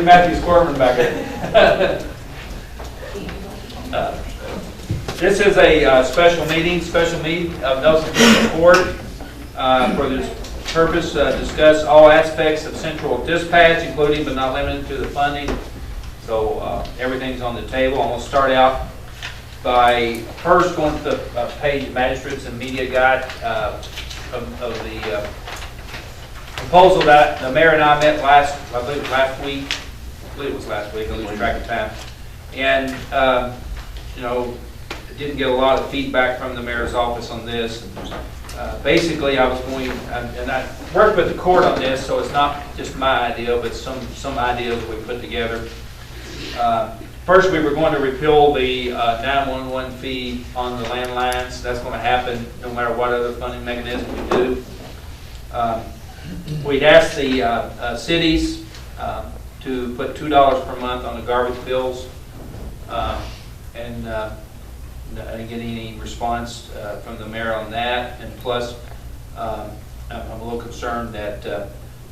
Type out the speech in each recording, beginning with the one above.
Matthew Squirman back there. This is a special meeting of Nelson County Court for this purpose, discuss all aspects of central dispatch, including but not limited to the funding. So everything's on the table. I'm going to start out by first going to the page magistrates and media guide of the proposal that the mayor and I met last week. I believe it was last week. I lose track of time. And you know, didn't get a lot of feedback from the mayor's office on this. Basically, I was going, and I worked with the court on this, so it's not just my idea, but some ideas we put together. First, we were going to repeal the 911 fee on the landlines. That's going to happen no matter what other funding mechanism we do. We'd asked the cities to put $2 per month on the garbage bills, and I didn't get any response from the mayor on that. And plus, I'm a little concerned that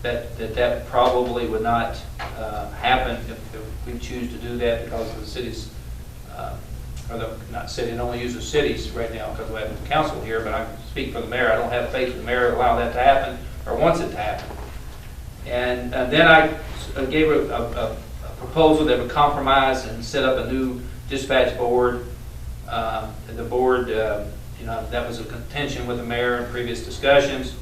that probably would not happen if we choose to do that, because of the cities, or the not city. I don't use the cities right now because we have the council here, but I speak for the mayor. I don't have faith in the mayor to allow that to happen or wants it to happen. And then I gave a proposal that would compromise and set up a new dispatch board. The board, you know, that was a contention with the mayor in previous discussions.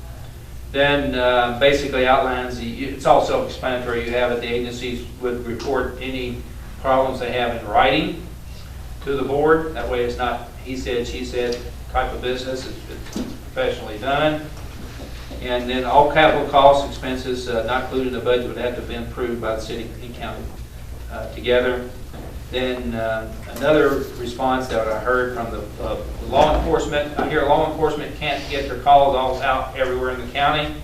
Then basically outlines, it's all self-explanatory. You have it, the agencies would report any problems they have in writing to the board. That way it's not he said, she said type of business. It's professionally done. And then all capital costs, expenses not included in the budget would have to be approved by the city and county together. Then another response that I heard from the law enforcement, I hear law enforcement can't get their calls all out everywhere in the county.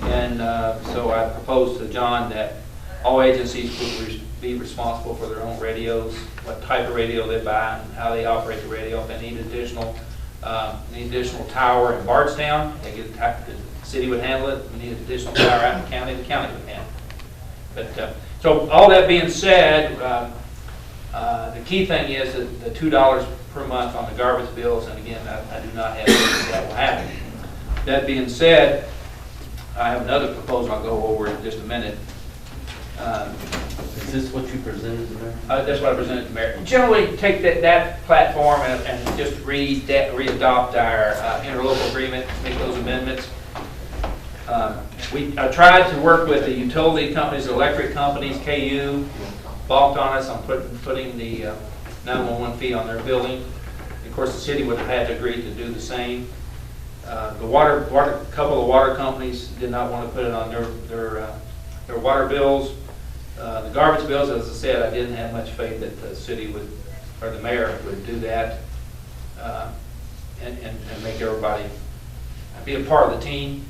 And so I proposed to John that all agencies would be responsible for their own radios, what type of radio they buy, and how they operate the radio. If they need additional tower in Bardstown, the city would handle it. If we need additional tower out in the county would handle it. But so all that being said, the key thing is that the $2 per month on the garbage bills, and again, I do not have that will happen. That being said, I have another proposal I'll go over in just a minute. Is this what you presented to the mayor? That's what I presented to the mayor. Generally, take that platform and just re-adopt our interlocal agreement, make those amendments. I tried to work with the utility companies, the electric companies, KU, balked on us on putting the 911 fee on their billing. Of course, the city would have had to agree to do the same. The couple of water companies did not want to put it on their water bills. The garbage bills, as I said, I didn't have much faith that the city would, or the mayor would do that and make everybody be a part of the team.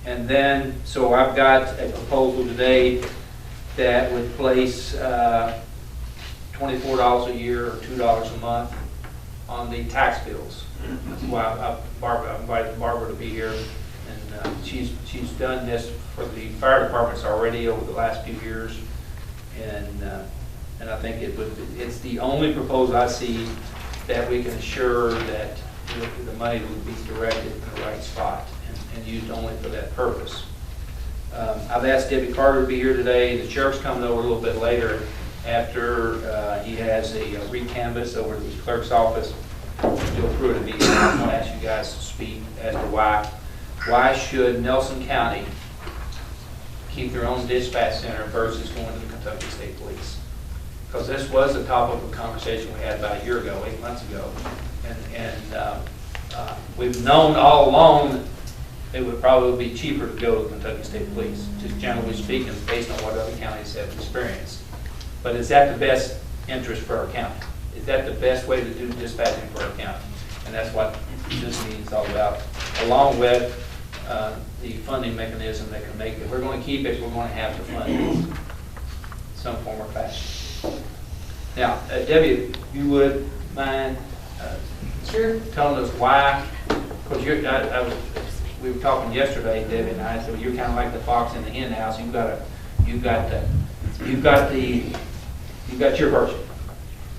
And then, so I've got a proposal today that would place $24 a year or $2 a month on the tax bills. That's why I invited Barbara to be here, and she's done this for the fire departments already over the last few years, and I think it's the only proposal I see that we can assure that the money would be directed in the right spot and used only for that purpose. I've asked Debbie Carter to be here today. The sheriff's coming over a little bit later after he has a re-canvass over at the clerk's office. Feel free to be here. I'm going to ask you guys to speak as to why should Nelson County keep their own dispatch center versus going to the Kentucky State Police? Because this was the topic of a conversation we had about a year ago, 8 months ago, and we've known all along it would probably be cheaper to go to Kentucky State Police, just generally speaking, based on what other counties have experienced. But is that the best interest for our county? Is that the best way to do dispatching for our county? And that's what this meeting is all about, along with the funding mechanism that can make it. If we're going to keep it, we're going to have to fund it in some form or fashion. Now, Debbie, if you would mind Sure. telling us why, because we were talking yesterday, Debbie and I, so you're kind of like the fox in the hen house. You've got you've got your version.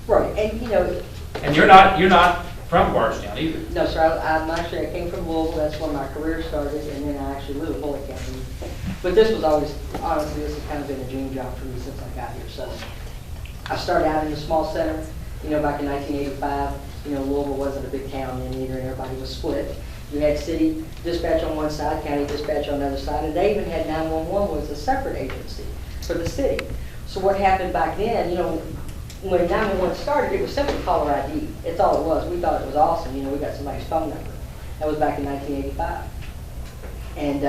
Right, and you know, And you're not from Bardstown either. no, sir, I came from Louisville, that's where my career started, and then I actually live in Bullitt County. But this was always, honestly, this has kind of been a dream job for me since I got here. So I started out in a small center, you know, back in 1985. You know, Louisville wasn't a big town then either, and everybody was split. You had city dispatch on one side, county dispatch on the other side, and they even had 911 was a separate agency for the city. So what happened back then, you know, when 911 started, it was simply caller ID. It's all it was. We thought it was awesome. You know, we got somebody's phone number. That was back in 1985. And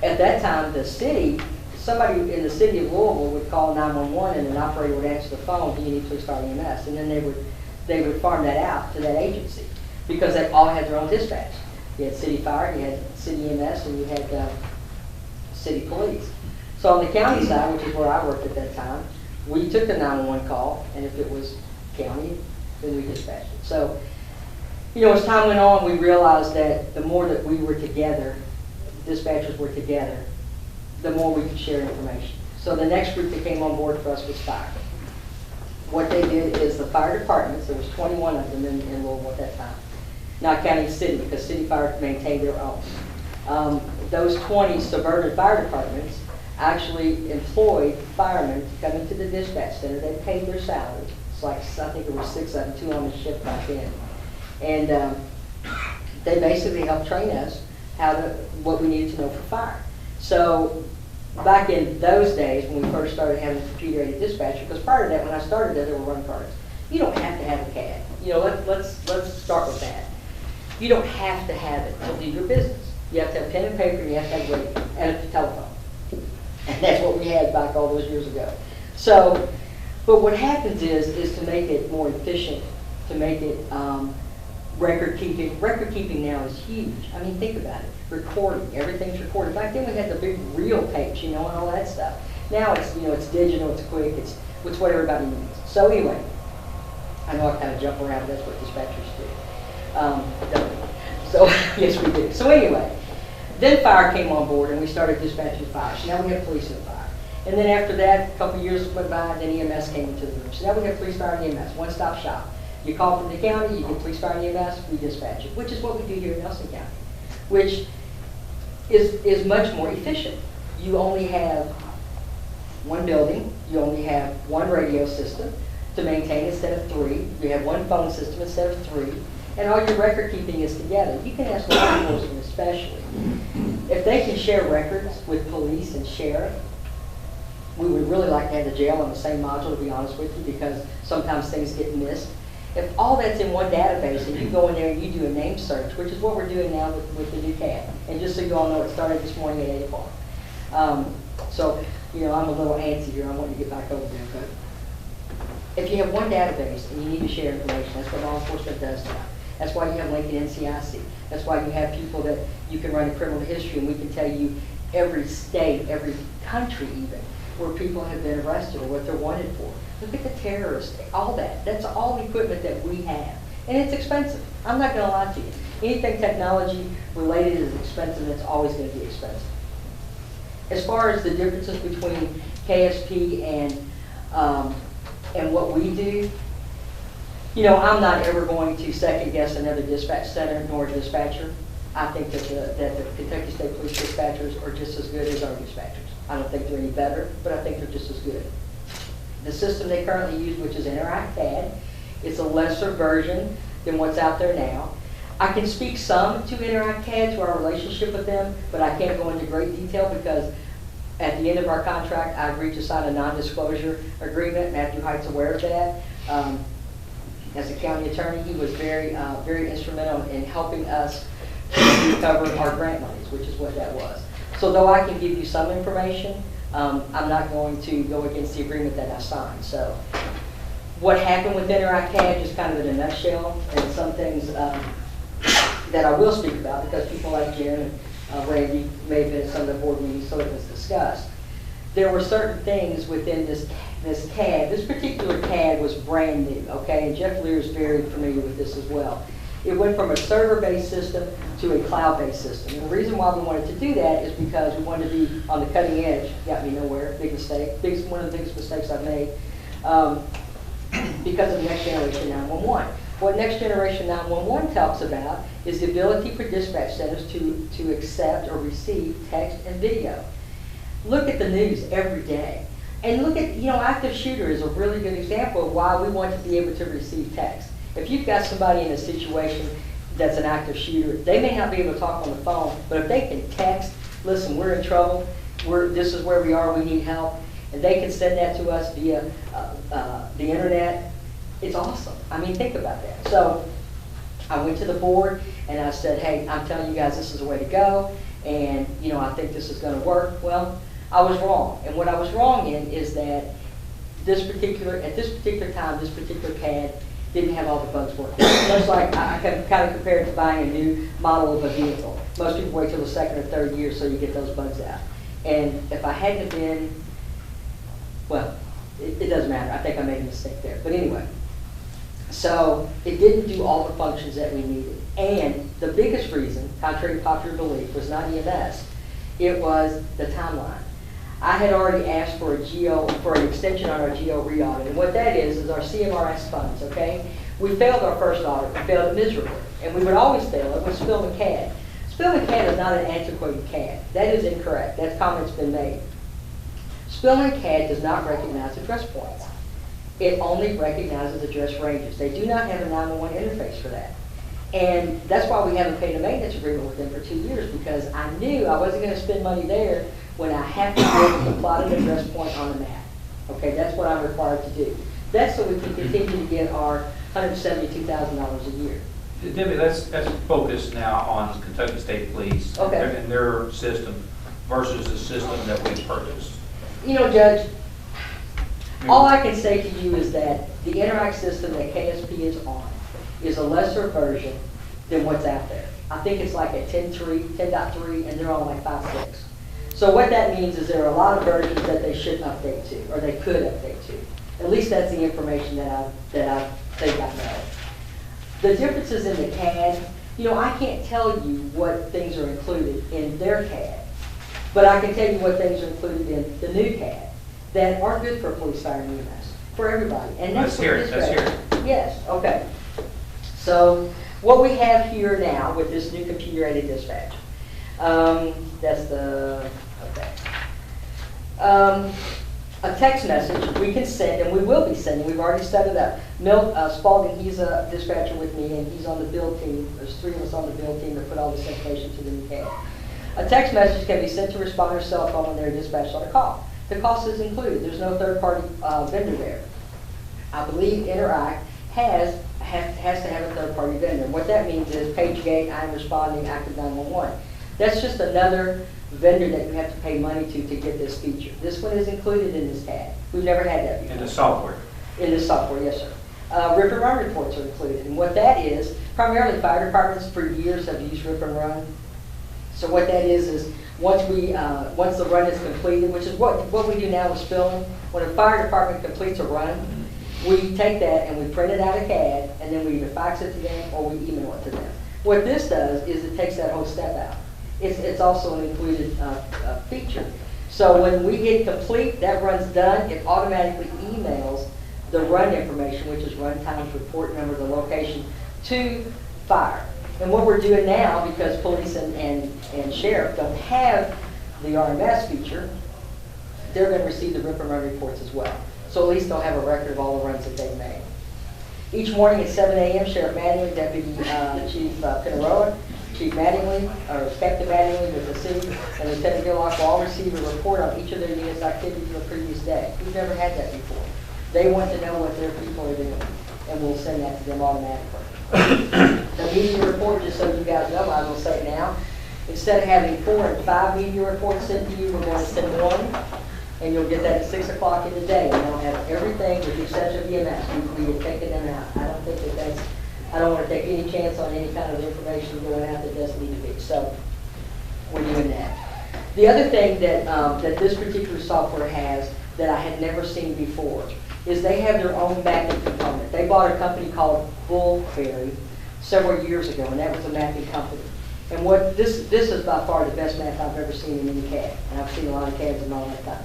at that time, the city, somebody in the city of Louisville would call 911 and an operator would answer the phone, do you need police, fire, EMS? And then they would farm that out to that agency because they all had their own dispatch. You had city fire, you had city EMS, and you had city police. So on the county side, which is where I worked at that time, we took the 911 call, and if it was county, then we dispatched it. So, you know, as time went on, we realized that the more that we were together, dispatchers were together, the more we could share information. So the next group that came on board for us was fire. What they did is the fire departments, there was 21 of them in Louisville at that time, not counting city, because city fire maintained their own. Those 20 suburban fire departments actually employed firemen to come into the dispatch center. They paid their salary. It's like, I think it was 6 of them, 2 on the shift back then. And they basically helped train us what we needed to know for fire. So back in those days when we first started having a computer-aided dispatcher, because prior to that, when I started there were run cards. You don't have to have a CAD. You know, let's start with that. You don't have to have it to do your business. You have to have pen and paper, and you have to have radio and a telephone. And that's what we had back all those years ago. So, but what happens is to make it more efficient, to make it record keeping. Record keeping now is huge. I mean, think about it. Recording, everything's recorded. Back then we had the big reel tapes, you know, and all that stuff. Now it's, you know, it's digital, it's quick, it's what everybody needs. So anyway, I know I kind of jump around, but that's what dispatchers do. Don't we? So yes, we do. So anyway. Then fire came on board and we started dispatching fire. So now we have police and fire. And then after that, a couple of years went by, and then EMS came into the room. So now we have police, fire, and EMS, one-stop shop. You call from the county, you get police, fire, and EMS, we dispatch it, which is what we do here in Nelson County, which is much more efficient. You only have one building, you only have one radio system to maintain instead of 3. You have one phone system instead of 3. And all your record keeping is together. You can ask law enforcement especially. If they can share records with police and sheriff, we would really like to have the jail on the same module, to be honest with you, because sometimes things get missed. If all that's in one database and you go in there and you do a name search, which is what we're doing now with the new CAD. And just so you all know, it started this morning at 8 o'clock. So, you know, I'm a little antsy here. I want to get back over there. But if you have one database and you need to share information, that's what law enforcement does now. That's why you have Lincoln NCIC. That's why you have people that you can run a criminal history, and we can tell you every state, every country even, where people have been arrested or what they're wanted for. Look at the terrorists, all that. That's all the equipment that we have. And it's expensive. I'm not going to lie to you. Anything technology related is expensive, and it's always going to be expensive. As far as the differences between KSP and what we do, you know, I'm not ever going to second guess another dispatch center nor a dispatcher. I think that the Kentucky State Police dispatchers are just as good as our dispatchers. I don't think they're any better, but I think they're just as good. The system they currently use, which is Interact CAD, it's a lesser version than what's out there now. I can speak some to Interact CAD, to our relationship with them, but I can't go into great detail because at the end of our contract, I agreed to sign a non-disclosure agreement. Matthew Height's aware of that. As a county attorney, he was very instrumental in helping us to recover our grant monies, which is what that was. So though I can give you some information, I'm not going to go against the agreement that I signed. So what happened with Interact CAD, just kind of in a nutshell, and some things that I will speak about because people like Jen and Randy may have been at some of the board meetings, so it was discussed. There were certain things within this CAD. This particular CAD was brand new, okay? And Jeff Lear is very familiar with this as well. It went from a server-based system to a cloud-based system. And the reason why we wanted to do that is because we wanted to be on the cutting edge. Got me nowhere. Big mistake. One of the biggest mistakes I've made because of Next Generation 911. What Next Generation 911 talks about is the ability for dispatch centers to accept or receive text and video. Look at the news every day. And look at, active shooter is a really good example of why we want to be able to receive text. If you've got somebody in a situation that's an active shooter, they may not be able to talk on the phone, but if they can text, listen, we're in trouble, this is where we are, we need help, and they can send that to us via the internet, it's awesome. I mean, think about that. So I went to the board and I said, hey, I'm telling you guys this is the way to go, and I think this is going to work. Well, I was wrong. And what I was wrong in is that at this particular time, this particular CAD didn't have all the bugs working. Much like I can kind of compare it to buying a new model of a vehicle. Most people wait till the second or third year so you get those bugs out. And if I hadn't been, well, it doesn't matter. I think I made a mistake there. But anyway, so it didn't do all the functions that we needed. And the biggest reason, contrary to popular belief, was not EMS. It was the timeline. I had already asked for an extension on our GO re-audit. And what that is our CMRS funds, okay? We failed our first audit. We failed it miserably. And we would always fail it with Spill and CAD. Spill and CAD is not an antiquated CAD. That is incorrect. That comment's been made. Spill and CAD does not recognize address points. It only recognizes address ranges. They do not have a 911 interface for that. And that's why we haven't paid a maintenance agreement with them for 2 years, because I knew I wasn't going to spend money there when I have to be able to plot an address point on the map. Okay, that's what I'm required to do. That's so we can continue to get our $172,000 a year. Debbie, let's focus now on Kentucky State Police and their system versus the system that we purchased. Judge, all I can say to you is that the Interact system that KSP is on is a lesser version than what's out there. I think it's like at 10.3, and they're on like 5.6. So what that means is there are a lot of versions that they should update to, or they could update to. At least that's the information that I think I know. The differences in the CAD, I can't tell you what things are included in their CAD, but I can tell you what things are included in the new CAD that are good for police, fire, and EMS, for everybody. And that's Let's hear it. Yes, okay. So what we have here now with this new computer-aided dispatch, a text message we can send, and we will be sending. We've already set it up. Milt Spalding, he's a dispatcher with me, and he's on the build team. There's 3 of us on the build team that put all this information to the new CAD. A text message can be sent to responders' cell phone when they're dispatched on a call. The cost is included. There's no third-party vendor there. I believe Interact has to have a third-party vendor. What that means is PageGate, I'm responding, Active 911. That's just another vendor that you have to pay money to get this feature. This one is included in this CAD. We've never had that before. In the software? In the software, yes, sir. Rip and run reports are included. And what that is, primarily fire departments for years have used rip and run. So what that is once the run is completed, which is what we do now with spilling, when a fire department completes a run, we take that and we print it out of CAD, and then we either fax it to them or we email it to them. What this does is it takes that whole step out. It's also an included feature. So when we hit complete, that run's done, it automatically emails the run information, which is run times, report number, the location, to fire. And what we're doing now, because police and sheriff don't have the RMS feature, they're going to receive the rip and run reports as well. So at least they'll have a record of all the runs that they've made. Each morning at 7 a.m., Sheriff Mattingly, Deputy Chief Pinarella, Chief Mattingly, or Captain Mattingly with the city, and Lieutenant Gillock will all receive a report on each of their units' activities for the previous day. We've never had that before. They want to know what their people are doing, and we'll send that to them automatically. The media report, just so you guys know, I will say it now, instead of having 4 and 5 media reports sent to you, we're going to send 1, and you'll get that at 6 o'clock in the day, and they'll have everything with the exception of EMS. We have taken them out. I don't want to take any chance on any kind of information going out that doesn't need to be. So we're doing that. The other thing that this particular software has that I had never seen before is they have their own backup component. They bought a company called Bullberry several years ago, and that was a mapping company. And what this is by far the best map I've ever seen in any CAD, and I've seen a lot of CADs in my lifetime.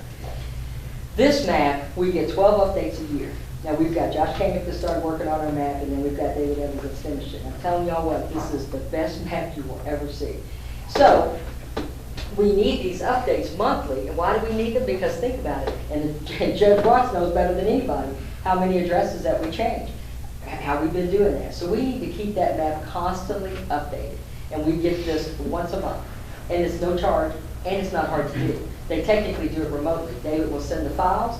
This map, we get 12 updates a year. Now, we've got Josh Kamick that started working on our map, and then we've got David Evans that's finished it. I'm telling y'all what, this is the best map you will ever see. So, we need these updates monthly, and why do we need them? Because think about it, and Judge Watts knows better than anybody how many addresses that we change, how we've been doing that. So we need to keep that map constantly updated, and we get this once a month, and it's no charge, and it's not hard to do. They technically do it remotely. David will send the files,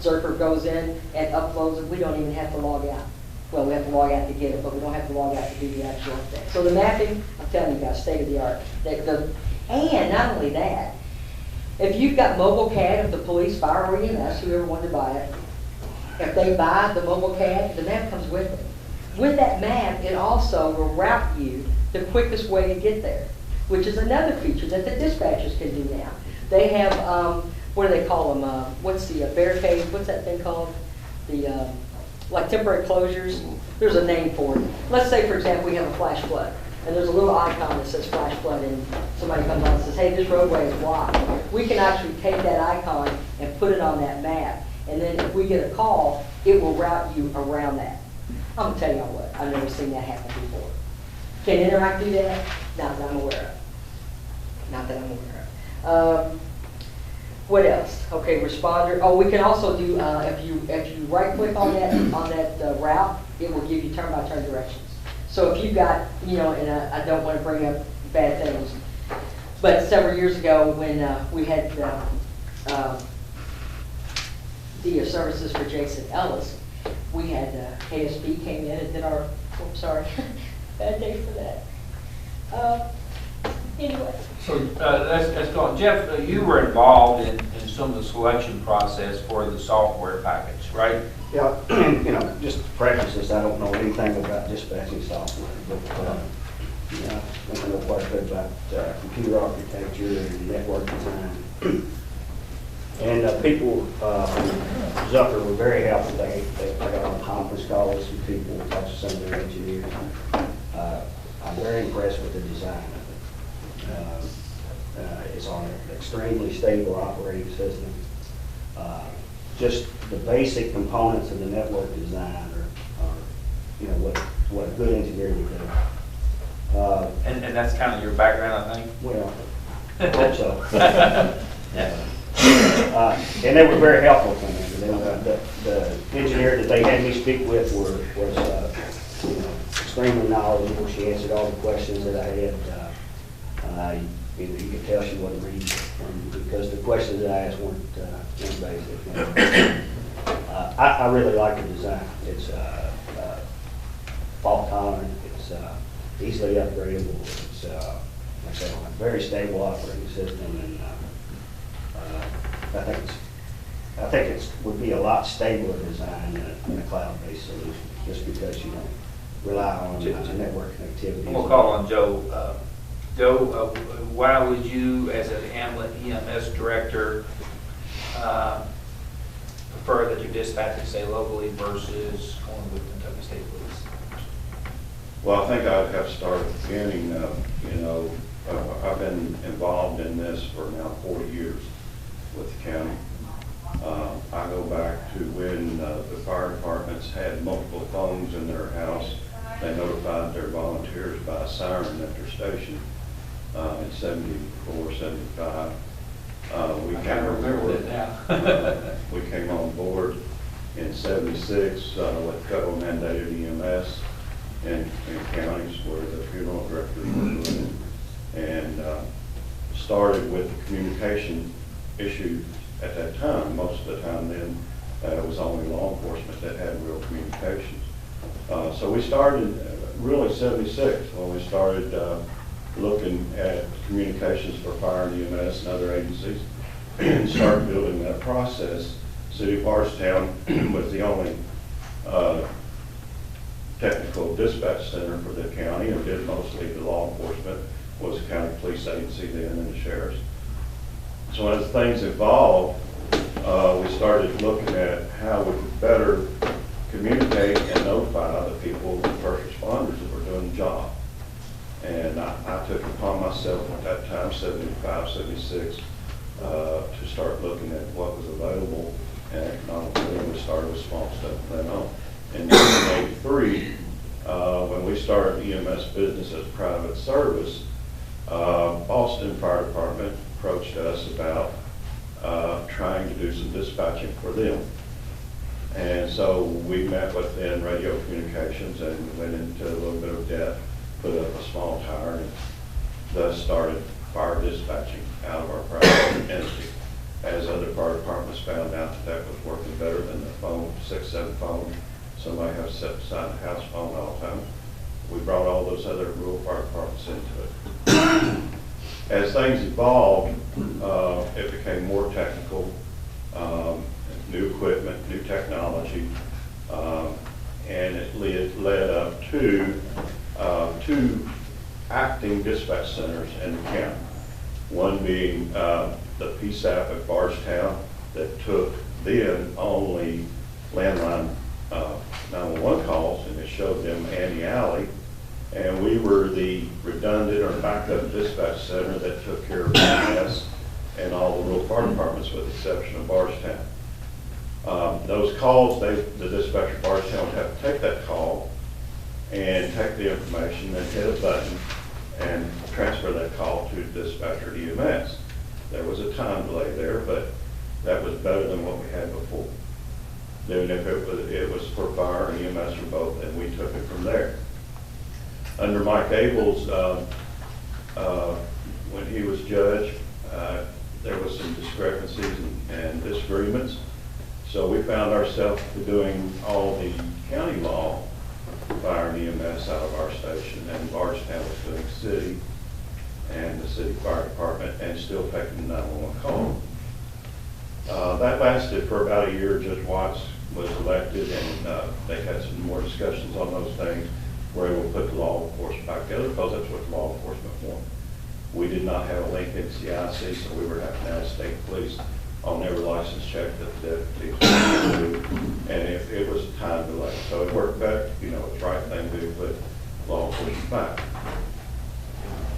Zerker goes in and uploads it. We don't even have to log out. Well, we have to log out to get it, but we don't have to log out to do the actual update. So the mapping, I'm telling you guys, state of the art. And not only that, if you've got mobile CAD of the police, fire, or EMS, whoever wanted to buy it, if they buy the mobile CAD, the map comes with it. With that map, it also will route you the quickest way to get there, which is another feature that the dispatchers can do now. They have, what do they call them? What's the barricade? What's that thing called? The like temporary closures. There's a name for it. Let's say, for example, we have a flash flood, and there's a little icon that says flash flood, and somebody comes on and says, hey, this roadway is blocked. We can actually take that icon and put it on that map, and then if we get a call, it will route you around that. I'm going to tell y'all what, I've never seen that happen before. Can Interact do that? Not that I'm aware of. Not that I'm aware of. What else? Okay, responder. Oh, we can also do, if you right click on that route, it will give you turn-by-turn directions. So if you've got, you know, and I don't want to bring up bad things, but several years ago when we had the services for Jason Ellis, we had KSB came in and did our, oh, sorry, bad day for that. Anyway. So let's go on. Jeff, you were involved in some of the selection process for the software package, right? Yeah, you know, just to preface this, I don't know anything about dispatching software, but you know, I know quite a bit about computer architecture and network design. And people from Zucker were very helpful. They got on conference calls with some people, talked to some of their engineers. I'm very impressed with the design of it. It's on an extremely stable operating system. Just the basic components of the network design are you know, what a good engineer would do. And that's kind of your background, I think? Well, I hope so. And they were very helpful to me. The engineer that they had me speak with was you know, extremely knowledgeable. She answered all the questions that I had. You could tell she wasn't reading because the questions that I asked weren't basic. I really like the design. It's fault tolerant. It's easily upgradable. It's like I said, a very stable operating system, and I think it would be a lot stabler design than a cloud-based solution, just because you don't rely on network connectivity. We'll call on Joe. Joe, why would you, as an EMS director, prefer that your dispatchers stay locally versus going with Kentucky State Police? Well, I think I'd have to start at the beginning. You know, I've been involved in this for now 40 years with the county. I go back to when the fire departments had multiple phones in their house. They notified their volunteers by a siren at their station in 74, 75. We I can't remember that now. We came on board in 76 with federal mandated EMS in counties where the funeral directors were doing it, and started with the communication issue at that time. Most of the time then, it was only law enforcement that had real communications. So we started really 76 when we started looking at communications for fire and EMS and other agencies and started building that process. City of Bardstown was the only technical dispatch center for the county, and did mostly the law enforcement, was the county police agency then and the sheriff's. So as things evolved, we started looking at how we could better communicate and notify the people, the first responders that were doing the job. And I took it upon myself at that time, 75, 76, to start looking at what was available, and economically, we started with small stuff from then on. In 1983, when we started EMS business as a private service, Boston Fire Department approached us about trying to do some dispatching for them. And so we met within radio communications and went into a little bit of debt, put up a small tower, and thus started fire dispatching out of our private entity. As other fire departments found out that was working better than the phone, 6-7 phone, somebody has to set aside the house phone all the time. We brought all those other rural fire departments into it. As things evolved, it became more technical, new equipment, new technology, and it led up to two acting dispatch centers in the county. One being the PSAP at Bardstown that took then only landline 911 calls, and it showed them Annie Alley, and we were the redundant or backup dispatch center that took care of EMS and all the rural fire departments with the exception of Bardstown. Those calls, the dispatcher at Bardstown would have to take that call and take the information and hit a button and transfer that call to the dispatcher at EMS. There was a time delay there, but that was better than what we had before. Then if it was for fire and EMS or both, and we took it from there. Under Mike Abel's, when he was judge, there was some discrepancies and disagreements. So we found ourselves doing all the county law, fire and EMS out of our station, and Bardstown was doing city and the city fire department, and still taking the 911 call. That lasted for about a year. Judge Watts was elected, and they had some more discussions on those things. We're able to put the law enforcement back together because that's what the law enforcement wanted. We did not have a link in CIC, so we were having to ask state police on every license check that the deputies would do, and it was a time delay. So it worked better, you know, it's the right thing to do, put law enforcement back.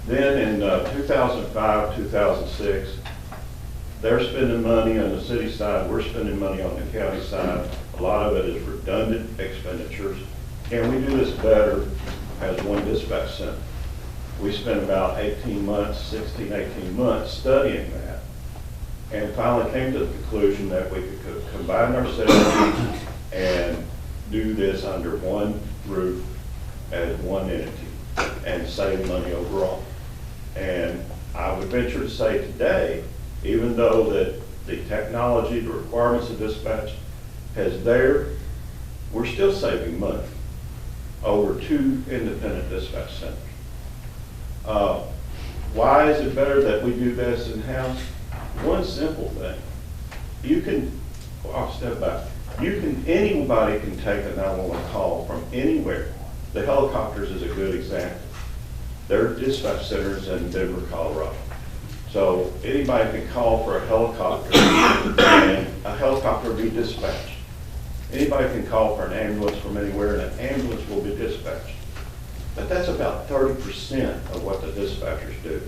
Then in 2005, 2006, they're spending money on the city side, we're spending money on the county side. A lot of it is redundant expenditures. Can we do this better as one dispatch center? We spent about 18 months studying that, and finally came to the conclusion that we could combine ourselves and do this under one roof as one entity and save money overall. And I would venture to say today, even though that the technology, the requirements of dispatch is there, we're still saving money over two independent dispatch centers. Why is it better that we do this in-house? One simple thing. You can, I'll step back. Anybody can take a 911 call from anywhere. The helicopters is a good example. There are dispatch centers in Denver, Colorado. So anybody can call for a helicopter and a helicopter will be dispatched. Anybody can call for an ambulance from anywhere and an ambulance will be dispatched. But that's about 30% of what the dispatchers do.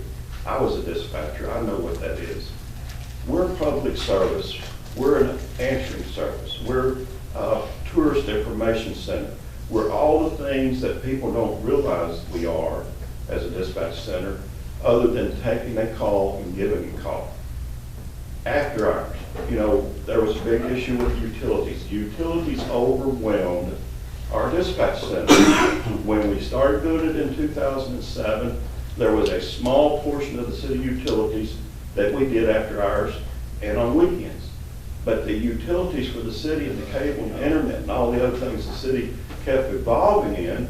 I was a dispatcher, I know what that is. We're a public service, we're an answering service, we're a tourist information center. We're all the things that people don't realize we are as a dispatch center, other than taking a call and giving a call. After hours, you know, there was a big issue with utilities. Utilities overwhelmed our dispatch center. When we started doing it in 2007, there was a small portion of the city utilities that we did after hours and on weekends. But the utilities for the city and the cable and the internet and all the other things the city kept evolving in,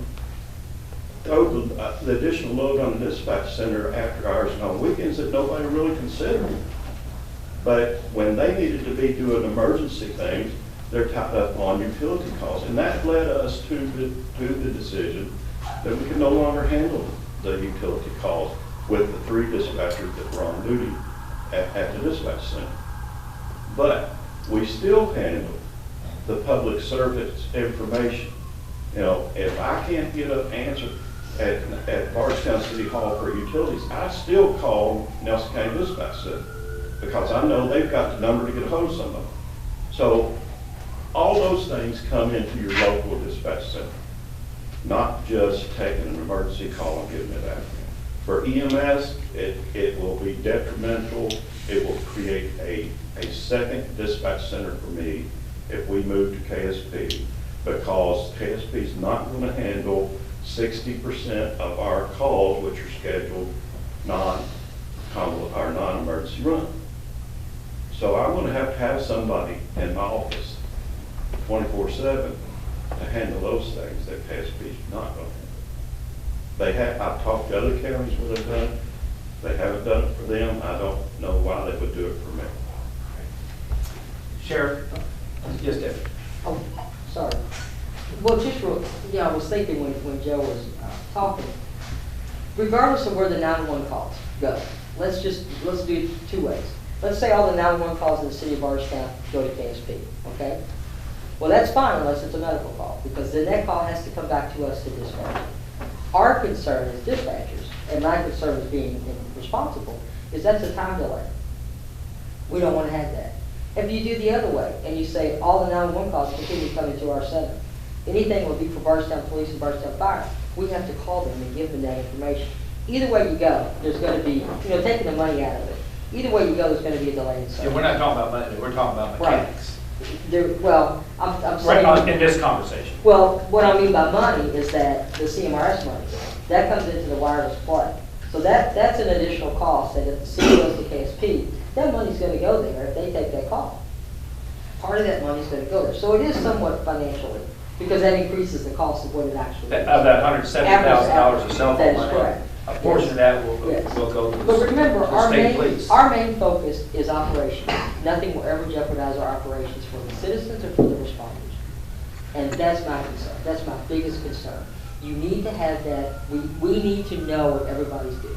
throw the additional load on the dispatch center after hours and on weekends that nobody really considered. But when they needed to be doing emergency things, they're tied up on utility calls. And that led us to the decision that we can no longer handle the utility calls with the 3 dispatchers that were on duty at the dispatch center. But we still handle the public service information. You know, if I can't get an answer at Bardstown City Hall for utilities, I still call Nelson County Dispatch Center because I know they've got the number to get a hold of somebody. So all those things come into your local dispatch center, not just taking an emergency call and getting it out. For EMS, it will be detrimental. It will create a second dispatch center for me if we move to KSP, because KSP is not going to handle 60% of our calls, which are scheduled non-emergency run. So I'm going to have somebody in my office 24/7 to handle those things that KSP is not going to handle. I've talked to other counties where they've done it. They haven't done it for them. I don't know why they would do it for me. Sheriff, yes, David. Oh, sorry. Well, just real, I was thinking when Joe was talking, regardless of where the 911 calls go, let's do it two ways. Let's say all the 911 calls in the city of Bardstown go to KSP, okay? Well, that's fine unless it's a medical call, because then that call has to come back to us to dispatch. Our concern as dispatchers, and my concern as being responsible, is that's a time delay. We don't want to have that. If you do the other way, and you say all the 911 calls continue coming to our center, anything will be for Bardstown Police and Bardstown Fire, we have to call them and give them that information. Either way you go, there's going to be, taking the money out of it, either way you go, there's going to be a delay in service. Yeah, we're not talking about money, we're talking about mechanics. Well, I'm saying. Right, in this conversation. Well, what I mean by money is that the CMRS money, that comes into the wireless play. So that's an additional cost that if the city goes to KSP, that money's going to go there if they take that call. Part of that money's going to go there. So it is somewhat financially, because that increases the cost of what it actually is. Of that $170,000 of cell phone That is money, correct. a portion of that will Yes. go to But remember, the state police. our main focus is operations. Nothing will ever jeopardize our operations for the citizens or for the responders. And that's my concern. That's my biggest concern. You need to have that. We need to know what everybody's doing.